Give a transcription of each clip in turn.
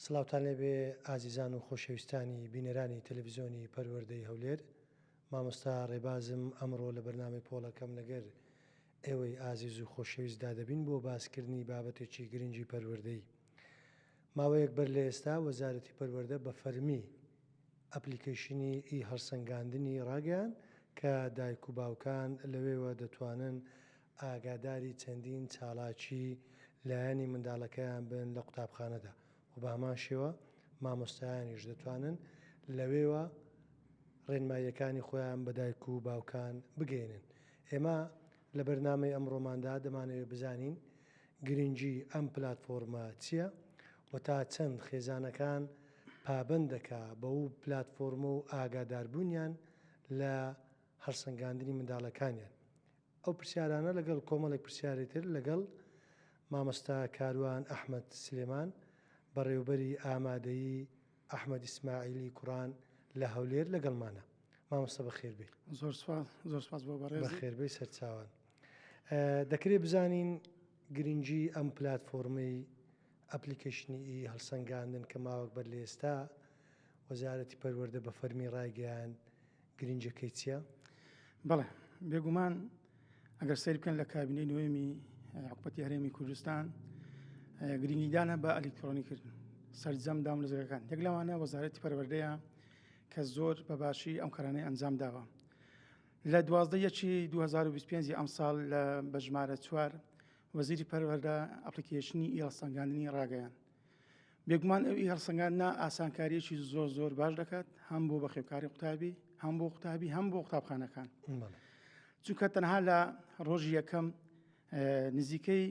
سڵاوتان لێبێ ئازیزان و خۆشەویستانی بینەرانی تەلەڤیزیۆنی پەروەردەی هەولێر. مامۆستا ڕێبازم ئەمڕۆ لە بەرنامەی پۆڵەکەم لەگەر ئێوەی ئازیز و خۆشەویستدا دەبین بۆ باسکردنی بابەتێکی گرنگی پەروەردەی. ماوەیەک بەر لە ئێستا وەزارەتی پەروەردە بە فەرمی ئەپلیکیشنی هەڵسەنگاندنی ڕاگەیان کە دایک و باوکان لەوێوە دەتوانن ئاگاداری چەندین چالاکی لایەنی منداڵەکەیان بن لە قوتابخانەدا و بە هەمان شێوە مامۆستایانیش دەتوانن لەوێوە ڕێنماییەکانی خۆیان بە دایک و باوکان بگەێنن. ئێمە لە بەرنامەی ئەمڕۆماندا دەمانەوێت بزانین گرنگی ئەم پلاتفۆرمە چییە و تا چەند خێزانەکان پابند دەکا بە و پلاتفۆرمە و ئاگاداربوونیان لە هەڵسەنگاندنی منداڵەکانیان. ئەو پرسیارانە لەگەڵ کۆمەڵێک پرسیاری تر لەگەڵ مامۆستا کاروان ئەحمەد سلێمان بەڕێوەبەری ئامادەیی ئەحمەد ئیسماعیلی کوڕان لە هەولێر لەگەڵمانە. مامۆستا بەخێربێ. زۆر سپاس بۆ بەڕێز. بەخێربەی سەرچاوان. دەکرێت بزانین گرنگی ئەم پلاتفۆرمەی ئەپلیکیشنی هەڵسەنگاندن کە ماوەک بەر لە ئێستا وەزارەتی پەروەردە بە فەرمی ڕایگەیان گرنجەکەی چییە؟ بەڵێ بێگومان ئەگەر سەیر بکەن لە کابینەی نوێمی حکوومەتی هەرێمی کوردستان گرنگیدانە بە ئەلکترۆنیکردن سەرجەم دامەزگەکان. یەک لەوانە وەزارەتی پەروەردەیە کە زۆر بەباشی ئەم کارانەی ئەنجام داوە. لە 12/2025 ئەم ساڵ لە بەژمارە 4 وەزیری پەروەردە ئەپلیکیشنی هەڵسەنگاندنی ڕاگەیان. بێگومان ئەو هەڵسەنگاندنە ئاسانکاریەکی زۆر باش دەکات، هەم بۆ بەخێوکاری قوتابی، هەم بۆ قوتابی، هەم بۆ قوتابخانەکان. چونکە تەنها لە ڕۆژی یەکەم نزیکەی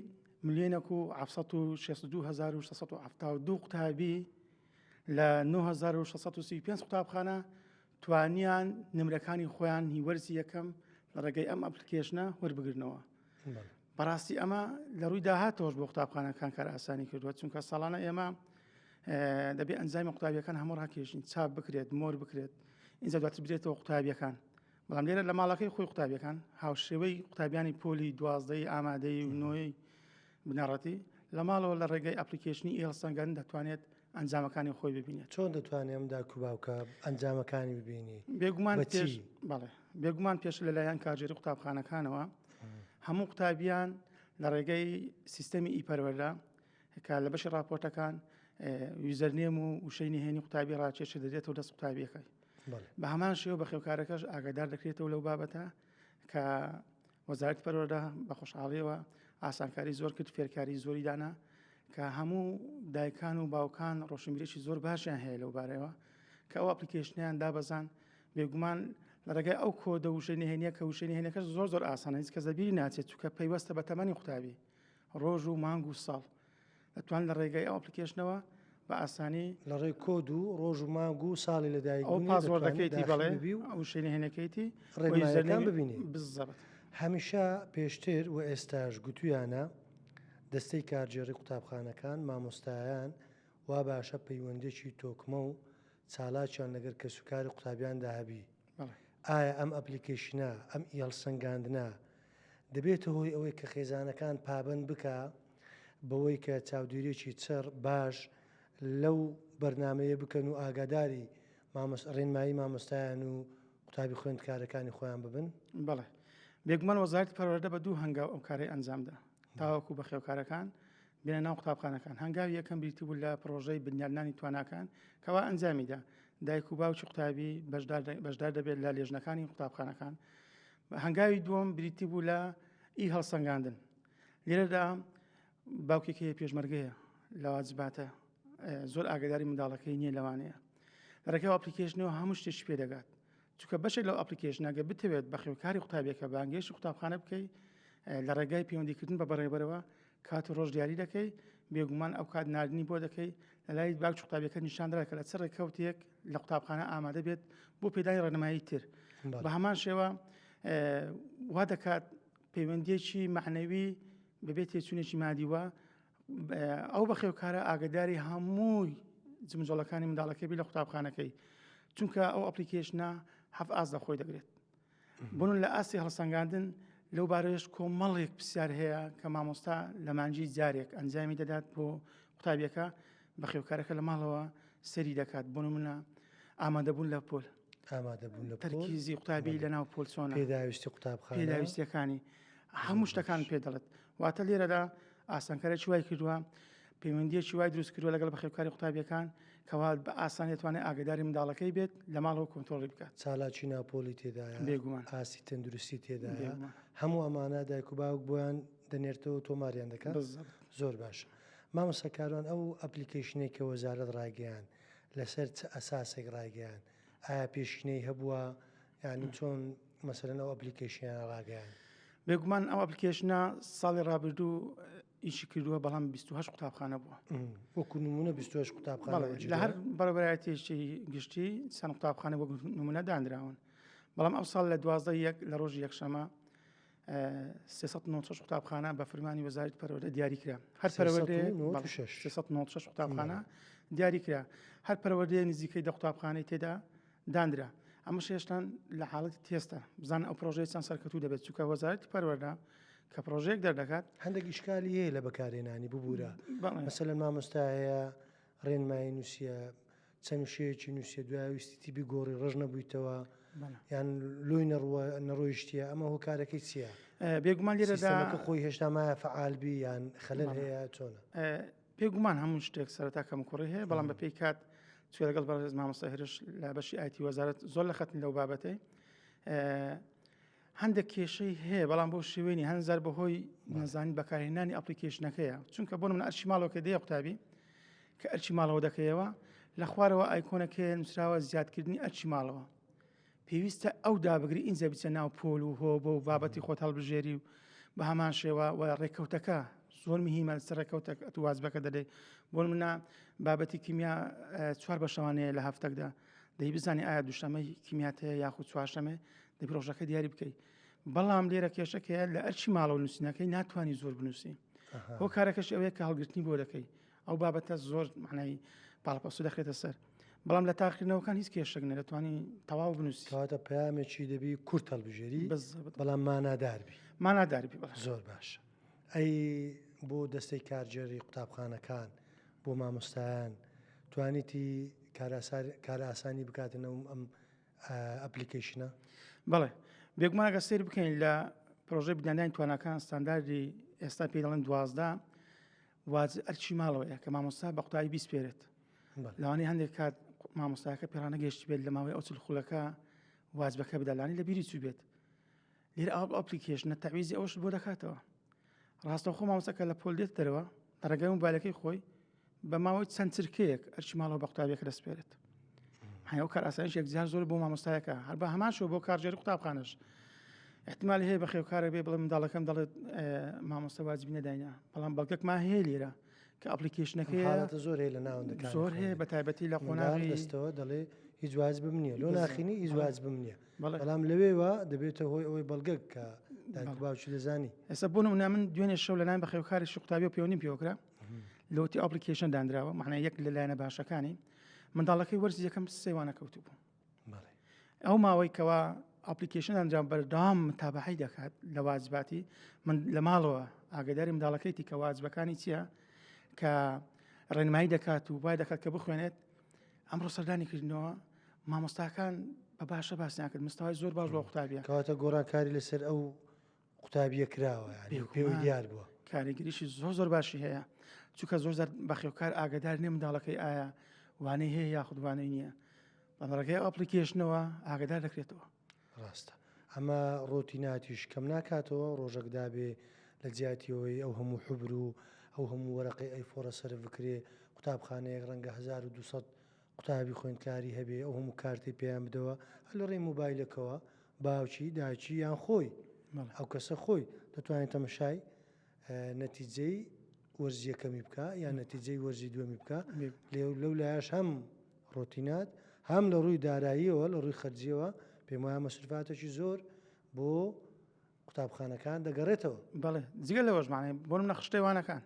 1,762,672 قوتابی لە 9,635 قوتابخانە توانیان نمرەکانی خۆیان هیوەرزی یەکەم لە ڕێگەی ئەم ئەپلیکیشنە وەربگرنەوە. بەڕاستی ئەمە لە ڕووی داهاتەوەش بۆ قوتابخانەکان کار ئاسانی کردووە، چونکە ساڵانە ئێمە دەبێت ئەنجامی قوتابیەکان هەموو ڕاکێشین، چاپ بکرێت، مۆر بکرێت، اینجا دواتر برێتەوە قوتابیەکان. بەڵام لێرە لە ماڵەکەی خۆی قوتابیەکان هاوشێوەی قوتابیانی پۆلی 12 ئامادەی و نۆی بنەڕەتی لە ماڵەوە لە ڕێگەی ئەپلیکیشنی هەڵسەنگاندن دەتوانێت ئەنجامەکانی خۆی ببینێت. چۆن دەتوانێت ئەم دایک و باوکە ئەنجامەکانی ببینی؟ بێگومان پێش لەلایەن کارژێری قوتابخانەکانەوە هەموو قوتابیان لە ڕێگەی سیستەمی ئیپەروەردە کە لە بەشی راپۆرتەکان یوزەرنێم و وشەی نهێنی قوتابی ڕاکێشە دەدرێتەوە دەست قوتابیەکەی. بە هەمان شێوە بەخێوکارەکەش ئاگادار دەکرێتەوە لەو بابەتە کە وەزارەتی پەروەردە بە خۆشحاڵیەوە ئاسانکاری زۆر کرد، فێرکاری زۆری دانا کە هەموو دایکان و باوکان ڕۆشنبیرێکی زۆر باشیان هەیە لەو بارەوە کە ئەو ئەپلیکیشنیان دابەزان. بێگومان لە ڕێگای ئەو کۆدە وشەی نهێنیە کە وشەی نهێنیەکەش زۆر ئاسانە، هیچ کەس دەبیری ناچێت چونکە پەیوەستە بە تەمەنی قوتابی ڕۆژ و مانگ و ساڵ دەتوان لە ڕێگای ئەو ئەپلیکیشنەوە بە ئاسانی لە ڕێی کۆد و ڕۆژ و مانگ و ساڵی لەدایک ئەو پاسوەردەکەیتی بەڵێ وشەی نهێنەکەیتی ڕێگەیەکان ببینی. بزەبێت هەمیشە پێشتر و ئێستاش گوتویانە دەستەی کارژێری قوتابخانەکان مامۆستایان وا باشە پەیوەندێکی تۆکمە و چالاکیان لەگەر کە سوکاری قوتابیاندا هەبی. ئایا ئەم ئەپلیکیشنە ئەم هەڵسەنگاندنە دەبێتە هۆی ئەوەی کە خێزانەکان پابند بکە بەوەی کە چاودێریێکی چڕ باش لەو بەرنمەیە بکەن و ئاگاداری ڕێنمایی مامۆستایان و قوتابی خوێندکارەکانی خۆیان ببن؟ بەڵێ بێگومان وەزارەتی پەروەردە بە دوو هەنگاو ئەو کارەی ئەنجامدا تاوەکو بەخێوکارەکان بێنە ناو قوتابخانەکان. هەنگاوی یەکەم بریتی بوو لە پرۆژەی بنیادنانی تواناکان کەوا ئەنجامیدا دایک و باوکی قوتابی بەشدار دەبێت لە لێژنەکانی قوتابخانەکان. هەنگاوی دووەم بریتی بوو لە هەڵسەنگاندن. لێرەدا باوکێکی پێشمەرگەیە لە واجباتە زۆر ئاگاداری منداڵەکەی نییە لەوانەیە لە ڕێگەی ئەپلیکیشنەوە هەموو شتێکی پێ دەگات، چونکە بەشێک لەو ئەپلیکیشنەکە بتەوێت بەخێوکاری قوتابیەکە بانگێشی قوتابخانە بکەی لە ڕێگای پەیوەندیکردن بە بەڕێبەرەوە کات و ڕۆژ دیاری دەکەی. بێگومان ئەو کات نردنی بۆ دەکەی لە لای باوکی قوتابیەکە نیشاندرا کە لە چ ڕێکەوتێک لە قوتابخانە ئامادە بێت بۆ پێدانی ڕێنمایی تر. بە هەمان شێوە وا دەکات پەیوەندیەکی معنەوی بەبێت تێچوونێکی مادیوە ئەو بەخێوکارە ئاگداری هەمووی جمجۆڵەکانی منداڵەکەی بی لە قوتابخانەکەی، چونکە ئەو ئەپلیکیشنە هەف ئاس دەخۆی دەگرێت. بوون لە ئاسی هەڵسەنگاندن لەو بارەیەش کۆمەڵێک پرسیار هەیە کە مامۆستا لە مانجی جارێک ئەنجامی دەدات بۆ قوتابیەکە بەخێوکارەکە لە ماڵەوە سەری دەکات بۆ نمونە ئامادەبوون لە پۆل ئامادەبوون لە پۆل، تەرکیزی قوتابی لە ناو پۆل چۆنە پێداویستی قوتابخانە، پێداویستیەکانی هەموو شتەکان پێ دەڵێت واتە لێرەدا ئاسانکارێکی وای کردووە پەیوەندیەکی وای دروست کردووە لەگەڵ بەخێوکاری قوتابیەکان کەوا بە ئاسان دەتوانێت ئاگداری منداڵەکەی بێت لە ماڵەوە کۆنتۆڵی بکات چالاکی ناپۆلی تێدایە، بێگومان ئاسی تەندروستی تێدایە، بێگومان. هەموو ئەمانە دایک و باوک بۆیان دەنێرتەوە تۆماریان دەکات. بالضبط. زۆر باشە. مامۆستاکاران ئەو ئەپلیکیشنێک کە وەزارەت ڕاگەیان لەسەر چ ئەساسێک ڕاگەیان ئایا پێشینەی هەبووە یانی چۆن مەسەرەن ئەو ئەپلیکیشنیان ڕاگەیان؟ بێگومان ئەو ئەپلیکیشنە ساڵی ڕابردوو ئیشی کردووە بەڵام 28 قوتابخانە بووە وەکو نمونە 28 قوتابخانە لە هەر بەڕێبەرایەتێکی گشتی چەند قوتابخانە بۆ نمونە دانراون بەڵام ئەو ساڵ لە 12 لە ڕۆژی یەکشەمە 396 قوتابخانە بە فەرمانی وەزارەتی پەروەردە دیاریکرا هەر پەروەردەیە 396 قوتابخانە دیاریکرا هەر پەروەردەیە نزیکەی 10 قوتابخانەی تێدا دانرا ئەمە شێشتان لە حاڵەتی تێستە بزان ئەو پرۆژەی چەند سەرکەوتوو دەبێت چونکە وەزارەتی پەروەردە کە پرۆژەیەک دەردەکات هەندێک ئیشکالی هەیە لە بەکارهێنانی ببوورە مەسەلەن مامۆستایە ڕێنمایی نووسە چەند شەیەکی نووسە دوایویستی بیگۆڕی ڕژ نەبوویتەوە یان لۆی نەڕۆیشتیە ئەمە هۆکارەکەی چییە؟ بێگومان لێرەدا خۆی هێشتا مایە فعالبی یان خەلەل هەیە چۆنە؟ پێگومان هەموو شتێک سەرەتا کەم کوڕی هەیە بەڵام بە پێی کات توێ لەگەڵ بەڕێز مامۆستا هێرش لە بەشی ئایتی وەزارەت زۆر لە خەتن لەو بابەتەی هەندێک کێشەی هەیە بەڵام بۆ شێوێنی هەنزار بەهۆی نەزانی بەکارهێنانی ئەپلیکیشنەکەیە چونکە بۆ منە ئەرچی ماڵەوە کە دەیە قوتابی کە ئەرچی ماڵەوە دەکەیەوە لە خوارەوە ئایکۆنەکە نووسراوە زیادکردنی ئەرچی ماڵەوە پێویستە ئەو دابگری ئینجا بچە ناو پۆل و هۆ بۆ بابەتی خۆت هەڵبژێری و بە هەمان شێوە و ڕێککەوتەکە زۆر مهمە سەر ڕێککەوتە وازبەکە دەدەی بۆ منە بابەتی کیمیا 4 بەشەوانەیە لە هەفتەکدا دەی بزانانی ئایا دووشەمەی کیمیاتەیە یاخود چوارشەمە دەی پرۆژەکە دیاری بکەیت بەڵام لێرە کێشەکەیە لە ئەرچی ماڵەوە نووسینەکەی ناتوانانی زۆر بنووسی بۆ کارەکەش ئەوەیە کە هەڵگرتنی بۆ دەکەی ئەو بابەتە زۆر معنای پاڵپەسو دەخێتە سەر بەڵام لە تاقیکردنەوەکان هیچ کێشەک نە دەتوانانی تەواو بنووسی کاتە پامێکی دەبی کورت هەڵبژێری بەڵام ماناداربی ماناداربی زۆر باشە ئەی بۆ دەستەی کارجێری قوتابخانەکان بۆ مامۆستایان توانیتی کار ئاسانی بکاتنەوە ئەم ئەپلیکیشنە؟ بەڵێ بێگومانەکە سیر بکەین لە پرۆژەی بدانانی توانەکان ستانداردی ئێستا پێ دەڵێن 12 واز ئەرچی ماڵەوەیە کە مامۆستا بە قوتابی بیسپێرێت لەوانەیە هەندێک کات مامۆستاکە پێڕانە گەشتی بێت لە ماوەی ئەو خولەکە وازبەکە بدەلانی لە بیری چوو بێت لێرە ئەپلیکیشنە تەویزی ئەوش بۆ دەکاتەوە ڕاستەوخۆ مامۆستاکە لە پۆل دێت دەرەوە ڕێگەی موبایلەکەی خۆی بە ماوەی چەند چرکەیەک ئەرچی ماڵەوە بە قوتابیەکە دەسپێرێت هەیە کار ئاسانیش یەکجار زۆر بۆ مامۆستایەکە هەر بە هەمان شۆ بۆ کارژێری قوتابخانەش احتمالی هەیە بەخێوکارە بێ بڵێ منداڵەکەم دەڵێت مامۆستا واجبی نەداینە بەڵام بەڵگەکمان هەیە لێرە کە ئەپلیکیشنەکەی زۆر هەیە لە ناوەندەکان زۆر هەیە بە تایبەتی لە قۆناغی دەستەوە دەڵێ هیچ واجبم نییە لۆ ناخینی هیچ واجبم نییە بەڵام لەوێوە دەبێتە هۆی ئەوەی بەڵگەک کە دایک باوکی دەزانی ئێستا بۆ نمونە من دوێنێ شەو لەلایەن بەخێوکاری قوتابی و پەیوەندیم پێوەکرا لەوتی ئەپلیکیشن دانراوە معنای یەک لەلایەنە باشەکانی منداڵەکەی وەرزی یەکەم سێوانە کەوتو بوو ئەو ماوەی کەوا ئەپلیکیشن ئەنجام بەردەوام متابعەی دەکات لە واجباتی من لە ماڵەوە ئاگداری منداڵەکەیتی کە واجبەکانی چییە کە ڕێنمایی دەکات و وای دەکات کە بخوێنێت ئەمڕۆ سەردانی کردنەوە مامۆستاکان بە باشە باسییان کرد مستەوای زۆر باش بۆ قوتابیە کەواتە گۆڕانکاری لەسەر ئەو قوتابیە کراوە پێوەی دیار بووە کاریگریشی زۆر باشی هەیە چونکە زۆر بەخێوکار ئاگدار نیە منداڵەکەی ئایا وانەی هەیە یاخودوانەی نییە بەڕێگەی ئەپلیکیشنەوە ئاگدار دەکرێتەوە ڕاستە ئەمە ڕۆتیناتیش کەم ناکاتەوە ڕۆژێکدا بێ لە جیاتیەوەی ئەو هەموو حبر و ئەو هەموو وەرەقی ئەیفۆرە سەر بکرێ قوتابخانەیەک ڕەنگە 1200 قوتابی خوێندکاری هەبێ ئەو هەموو کارتی پێیان بدەوە هەر لە ڕێی موبایلەکەوە باوکی داچی یان خۆی ئەو کەسە خۆی دەتوانێت تەمەشای نەتیجەی وەرزی یەکەمی بکە یان نەتیجەی وەرزی دووەمی بکە لەو لایەش هەم ڕۆتینات هەم لە ڕووی داراییەوە لە ڕووی خەرجیەوە پێم وایە مەسروفاتێکی زۆر بۆ قوتابخانەکان دەگەڕێتەوە بەڵێ جگە لەوەژمانێ بۆ منە خشتێوانەکان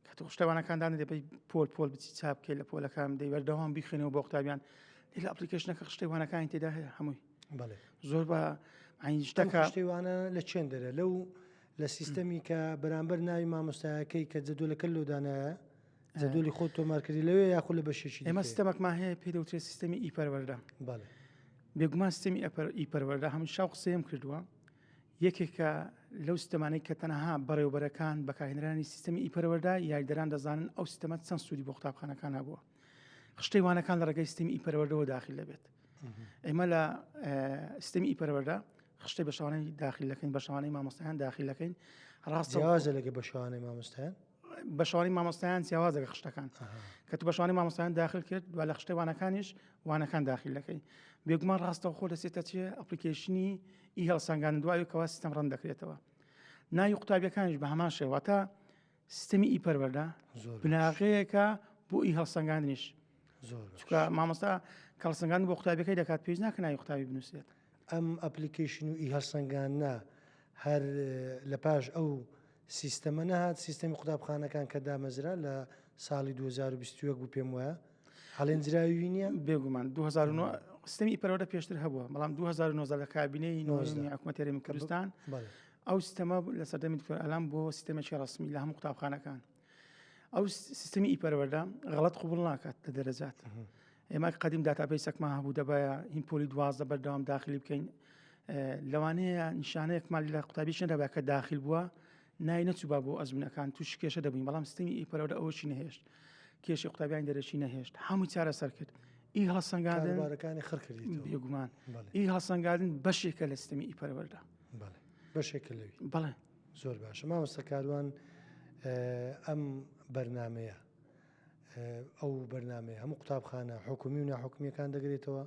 کە تو خشتێوانەکاندان دەبی پۆل بچی چاپ بکەیت لە پۆلەکان دەی وەردەوام بیخێنەوە بۆ قوتابیان لە ئەپلیکیشنەکە خشتێوانەکانی تێدا هەیە هەمووی زۆر بە شتەکە خشتێوانە لە چێندەرە لەو لە سیستەمی کە بەرامبەر ناوی مامۆستایەکەی کە جەدۆلەکە لۆدانایە زەدۆلی خۆت تۆمارکردی لەوێ یاخود لە بەشێکی ئێمە دیکە؟ سیستەمەکمان هەیە پێ دەوترێت سیستەمی ئیپەروەەردە. بەڵێ بێگومان سیستەمی ئیپەروەەردە هەموو شاو قسەیەم کردووە یەکێکە لەو سیستەمانەی کە تەنەها بەڕێوەبەرەکان بەکارهێنرانی سیستەمی ئیپەروەەردە یاریدەران دەزانن ئەو سیستەمە چەند سوودی بۆ قوتابخانەکان هەبووە. خشتەی وانەکان لە ڕێگەی سیستەمی ئیپەروەەردەوە داخل دەبێت. ئێمە لە سیستەمی ئیپەروەەردە خشتەی بەشەوانەی داخلەکەین بەشەوانەی مامۆستایان داخلەکەین ڕاستە جیازە لەگە بەشەوانەی مامۆستایان بەشەوانی مامۆستایان جیاوازە لە خشتەکان کە تو بەشەوانی مامۆستایان داخل کرد و لە خشتەی وانەکانیش وانەکان داخلەکەی بێگومان ڕاستەوە خۆ دەسێتە چێ ئەپلیکیشنی ئی هەڵسەنگان دوای کەوا سیستەم ڕەن دەکرێتەوە. ناوی قوتابیەکانیش بە هەمان شێواتە سیستەمی ئیپەروەەردە بناغەیەکە بۆ ئی هەڵسەنگاندنیش زۆر چکە مامۆستا کەڵسەنگان بۆ قوتابیەکەی دەکات پێویست ناکە ناوی قوتابی بنووسێت. ئەم ئەپلیکیشن و ئی هەڵسەنگانە هەر لە پاش ئەو سیستەمە نەهات سیستەمی قوتابخانەکان کە دامەزرا لە ساڵی 2021 بوو پێم وایە هەڵێنجراوی نییە بێگومان 2009 سیستەمی ئیپەروەەردە پێشتر هەبووە بەڵام 2009 لە کابینەی حکوومەتی هەرێمی کوردستان ئەو سیستەمە لە سەردەمی دکتۆر ئەلام بۆ سیستەمێکی ڕسمی لە هەموو قوتابخانەکان. ئەو سیستەمی ئیپەروەەردە غەڵەت قوبوڵ ناکات لە دەرەجات. ئێمە قەدیم داتابیسێکمان هەبوو دەبایە هین پۆلی 12 بەردەوام داخلی بکەین لەوانەیە نیشانەیەکمان لە قوتابیشن دەبا کە داخل بووە نای نەچووبا بۆ ئەزمونەکان توش کێشە دەبووین بەڵام سیستەمی ئیپەروەەردە ئەوەشی نەهێشت کێشی قوتابیان دەرەشی نەهێشت هەموو چارەسەر کرد. ئی هەڵسەنگاندن بارەکانی خڕکردیتەوە بێگومان ئی هەڵسەنگاندن بەشێکە لە سیستەمی ئیپەروەەردە بەشێکە لەوی بەڵێ زۆر باشە مامۆستا کاروان ئەم بەرنمەیە ئەو بەرنمەیە هەموو قوتابخانە حکومی و ناحکومیەکان دەگرێتەوە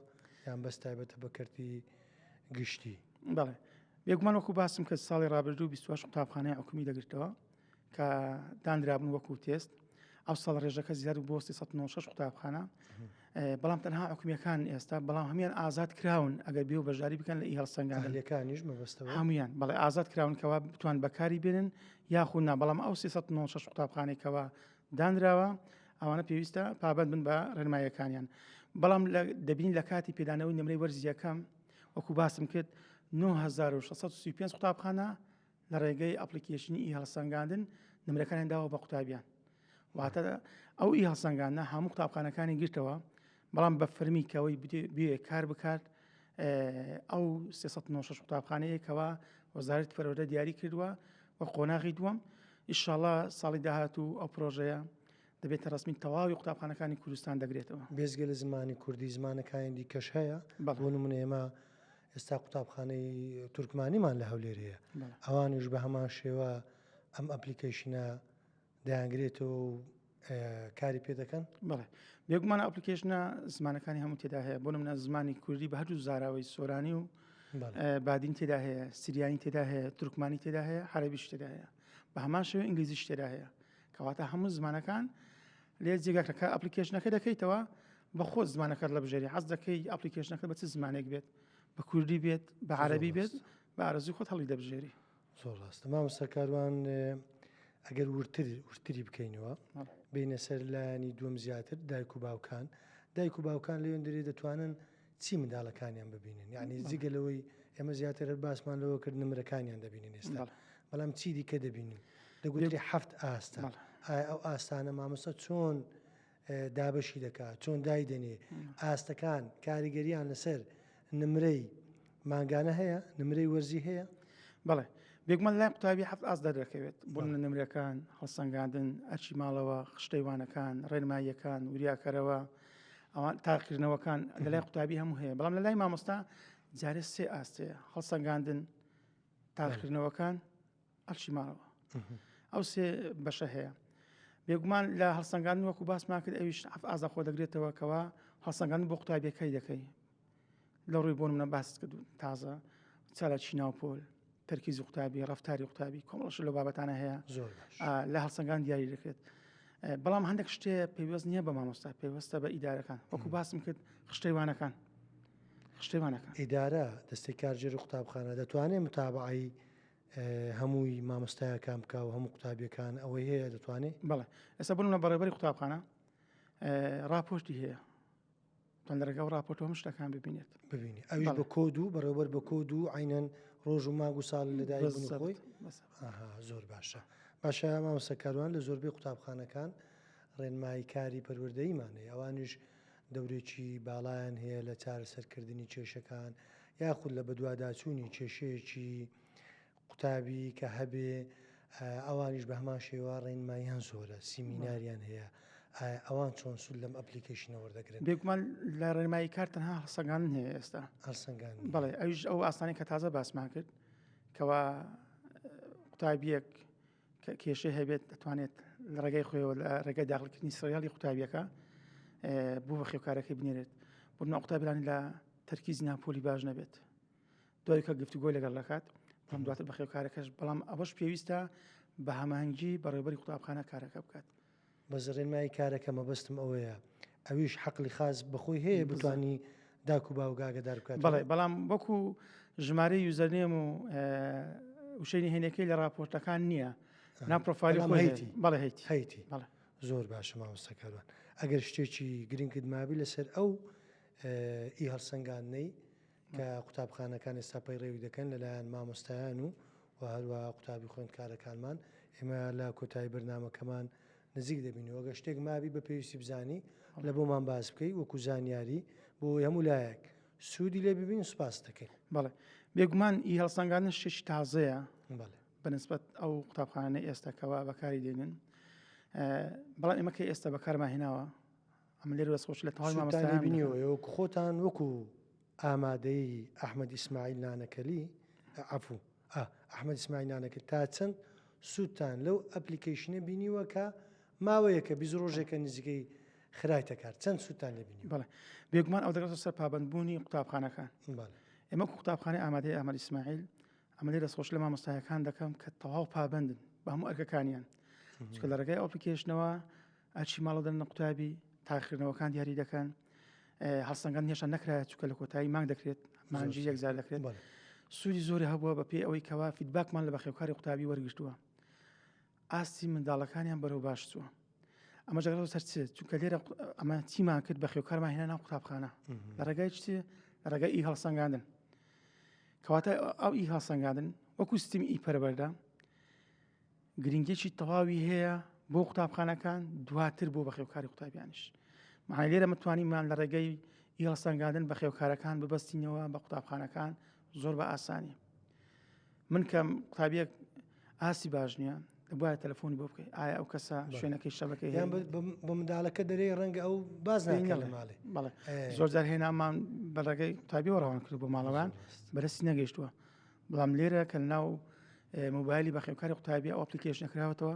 یان بەس تایبەتە بەکردی گشتی. بەڵێ بێگومان وەکو باسم کە ساڵی ڕابردوو 28 قوتابخانەی حکومی دەگرێتەوە کە دانرابن وەکو تێست ئەو ساڵ ڕێژەکە زیاد بۆ 396 قوتابخانە بەڵام تەنها حکومیەکان ئێستا بەڵام هەمیان ئازاد کراون ئەگەر بێ و بەشداری بکەن لە ئی هەڵسەنگانەکانیش مەبەستەوە هەمویان بەڵێ ئازاد کراون کەوا بتوان بەکاری بێنن یاخود نا بەڵام ئەو 396 قوتابخانێکەوە دانراوە ئەوانە پێویستە پابەت بن بە ڕێنماییەکانیان بەڵام دەبین لە کاتی پێدانەوەی نمرەی وەرزیەکەم وەکو باسم کرد 9635 قوتابخانە لە ڕێگەی ئەپلیکیشنی ئی هەڵسەنگاندن نمرەکانیان داوە بە قوتابیان واتە ئەو ئی هەڵسەنگانە هەموو قوتابخانەکانی گرتەوە بەڵام بە فەرمیکەوەی بێ کار بکات ئەو 396 قوتابخانەیەکەوە وەزارەتی پەروەردە دیاری کردووە وە قۆناغی دووەم ئینشاڵڵا ساڵی داهاتوو ئەو پرۆژەیە دەبێتە ڕسمی تەواوی قوتابخانەکانی کوردستان دەگرێتەوە. بێزگە لە زمانی کوردی زمانەکانی دیکەش هەیە بۆ نمونە ئێمە ئێستا قوتابخانەی تورکمانیمان لە هەولێر هەیە ئەوانیش بە هەمان شێوە ئەم ئەپلیکیشنە دەیانگرێتەوە و کاری پێ دەکەن. بەڵێ بێگومانە ئەپلیکیشنە زمانەکانی هەموو تێدا هەیە بۆ منە زمانی کوردی بە هەردوو زاراوەی سۆرانی و بادین تێدا هەیە سریانی تێدا هەیە تورکمانی تێدا هەیە عەرەبیش تێدا هەیە بە هەمان شێوە ئینگلیزیش تێدا هەیە کەواتە هەموو زمانەکان لێ جێگاکە ئەپلیکیشنەکە دەکەیتەوە بە خۆت زمانەکەت لە بژێری حەز دەکەی ئەپلیکیشنەکە بە چ زمانێک بێت بە کوردی بێت بە عەرەبی بێت بە ئارەزوی خۆت هەڵی دەبژێری. زۆر ڕاستە مامۆستا کاروان ئەگەر ورتری بکەینەوە بینە سەر لایانی دووەم زیاتر دایک و باوکان لەوێن دەرێ دەتوانن چی منداڵەکانیان ببینن یعنی جگە لەوەی ئێمە زیاتر باسمان لەوە کرد نمرەکانیان دەبینن ئێستا بەڵام چی دیکە دەبینین دەگوتری 7 ئاستا ئەو ئاستانە مامۆستا چۆن دابەشی دەکات چۆن دایدەنێ ئاستەکان کاریگەریان لەسەر نمرەی ماگانە هەیە نمرەی وەرزی هەیە. بەڵێ بێگومان لای قوتابی 7 ئاست دەدەکەوێت بۆ نمرەکان هەڵسەنگاندن ئەرچی ماڵەوە خشتەیوانەکان ڕێنماییەکان وریاکەرەوە ئەوان تاقیکردنەوەکان لە لای قوتابی هەموو هەیە بەڵام لە لای مامۆستا جارێ 3 ئاستەیە هەڵسەنگاندن تاقیکردنەوەکان ئەرچی ماڵەوە ئەو 3 بەشە هەیە. بێگومان لە هەڵسەنگاندن وەکو باسمان کرد ئەویش ئازا خۆ دەگرێتەوە کەوا هەڵسەنگاندن بۆ قوتابیەکەی دەکەی لە ڕووی بۆ منە باست کردو تازە چالاکی ناوپۆل تەرکیزی قوتابی ڕفتاری قوتابی کۆمەڵش لە بابەتانە هەیە لە هەڵسەنگان دیاری دەکرێت بەڵام هەندێک شتێ پێویست نییە بە مامۆستا پێوەستە بە ئیدارەکان وەکو باسم کرد خشتەیوانەکان ئیدارە دەستی کارژێری قوتابخانە دەتوانێت متابعی هەمووی مامۆستایەکان بکە و هەموو قوتابیەکان ئەوەی هەیە دەتوانێت بەڵێ ئێستا بنە بەڕێبەری قوتابخانە راپۆرتی هەیە لەرەگە و راپۆرت هەموو شتەکان ببینێت ئەویش بە کۆد و بەڕێوەبەر بە کۆد و عینەن ڕۆژ و مانگ و ساڵ لەدایک بوونی خۆی زۆر باشە مامۆستا کاروان لە زۆربەی قوتابخانەکان ڕێنمایی کاری پەروەردەییمانەیە ئەوانش دەورێکی باڵایان هەیە لە چارەسەرکردنی کێشەکان یاخود لە بەدواداچوونی کێشەیەکی قوتابی کە هەبێ ئەوانیش بە هەمان شێوە ڕێنماییان زۆرە سیمیناریان هەیە ئەوان چۆن سول لەم ئەپلیکیشنە وەردەگرن بێگومان لە ڕێنمایی کار تەنها هەڵسەنگاندن هەیە ئێستا هەڵسەنگان بەڵێ ئەوش ئەو ئاسانی کە تازە باسمان کرد کەوا قوتابیەک کێشەی هەبێت دەتوانێت لە ڕێگەی خۆیەوە لە ڕێگەی داخلکردنی سریالی قوتابیەکە بۆ بە خێوکارەکەی بنێرێت بۆ قوتابیانی لە تەرکیز ناپۆلی باش نەبێت دوای کە گفتوگۆی لەگەڵ دەکات بەڵام دواتر بە خێوکارەکەش بەڵام ئەوەش پێویستە بە هەمانگی بەڕێوەبەری قوتابخانە کارەکە بکات بەز ڕێنمایی کارەکە مەبەستم ئەوەیە ئەویش حەقلی خاص بەخۆی هەیە بتوانی داک و باوگاگەدار بکات بەڵام وەکو ژمارەی یوزەرنێم و وشەی هێنەکەی لە راپۆرتەکان نییە ناپۆفایلی هەیتی بەڵێ هەیتی زۆر باشە مامۆستاکاران ئەگەر شتێکی گرنگت مابی لەسەر ئەو ئی هەڵسەنگاندنەی کە قوتابخانەکان ئێستا پەیڕێوی دەکەن لەلایەن مامۆستایان و هەروە قوتابی خوێندکارەکانمان ئێمە لە کۆتایی بەرنامەکەمان نزیک دەبینەوە گە شتێک مابی بە پێویستی بزانی لە بۆمان باز بکەی وەکو زانیاری بۆ هەموو لایەک سوودی لێ ببین سوپاس دەکەین بەڵێ بێگومان ئی هەڵسەنگاندن شتێکی تازەیە بەڵێ بەنسبەت ئەو قوتابخانە ئێستاکەوە بەکاری دێنن بەڵام ئێمە کە ئێستا بەکارمان هێناوە ئەمە لێرە دەستخۆش لە تەواوی مامۆستایان بینیەوە وەکو خۆتان وەکو ئامادەی ئەحمەد ئیسماعیل نانەکەلی عەفوو ئەحمەد ئیسماعیل نانەکە تا چەند سوودتان لەو ئەپلیکیشنە بینیوە کە ماوەیە کە 20 ڕۆژێکە نزیکەی خرایتە کار چەند سوودتان لێ بینی بەڵێ بێگومان ئەو دەگەڕێتە سەر پابەندبوونی قوتابخانەکان ئێمە قوتابخانەی ئامادەی ئەحمەد ئیسماعیل ئەمە لێرە دەستخۆش لە مامۆستایەکان دەکەم کە تەواو پابەندن بە هەموو ئەرکەکانیان چکە لە ڕێگەی ئەپلیکیشنەوە ئاچی ماڵە دەرنە قوتابی تاخیرنەوەکان دیاری دەکەن هەڵسەنگاند هێشتا نەکرایە چکە لە کۆتایی مانگ دەکرێت مانجی یەکزار دەکرێت سوودی زۆری هەبووە بە پێی ئەوەی کەوا فیدباکمان لە بەخێوکاری قوتابی وەرگشتووە ئاستی منداڵەکانیان بەرەو باش چووە ئەمە جگەڕ سەر چێت چونکە لێرە ئەمە چیمان کرد بە خێوکارمان هێنا ناو قوتابخانە لە ڕێگای چێ لە ڕێگای ئی هەڵسەنگاندن کەواتە ئەو ئی هەڵسەنگاندن وەکو سیستمی ئی پەروەردە گرنگێکی تەواوی هەیە بۆ قوتابخانەکان دواتر بۆ بەخێوکاری قوتابیانش معنی لێرە متوانیمان لە ڕێگەی ئی هەڵسەنگاندن بەخێوکارەکان ببەستینەوە بە قوتابخانەکان زۆر بە ئاسانی من کە قوتابیەک ئاسی باش نییە دەبایە تەلەفۆنی بۆ بکەیت ئایا ئەو کەسە شوێنەکەی شەبەکەی یان بە منداڵەکە دەرێ ڕەنگە ئەو باز ناکەن لە ماڵێ بەڵێ زۆر جار هێنامان بە ڕێگەی قوتابیەوە ڕەوان کرد بۆ ماڵەوان بەرەستی نەگەیشتووە بەڵام لێرە کە ناو مۆبایلی بەخێوکاری قوتابی ئەو ئەپلیکیشنە کراوەتەوە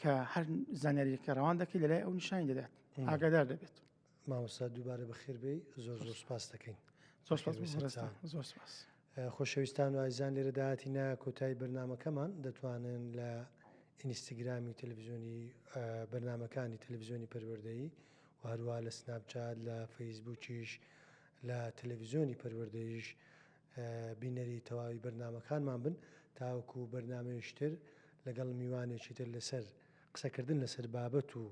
کە هەر زانیاریەکە ڕەوان دەکەی لەلای ئەو نیشانی دەدات ئاگادار دەبێت مامۆستا دووبارە بەخێر بێی زۆر سوپاس دەکەین زۆر سپاس خۆشەویستان و ئایزان لێرە داهاتینە کۆتایی بەرنامەکەمان دەتوانن لە ئینستاگرامی تەلەڤیزیۆنی بەرنامەکانی تەلەڤیزیۆنی پەروەردەیی و هەروە لە سناپچات لە فەیسبووکیش لە تەلەڤیزیۆنی پەروەردەیش بینەری تەواوی بەرنامەکانمان بن تاوەکو بەرنامەیشتر لەگەڵ میوانێکی تر لەسەر قسەکردن لەسەر بابەت و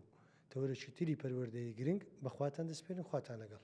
تەورەکی تری پەروەردەیی گرنگ بەخواتان دەسپێرن خواتان لەگەڵ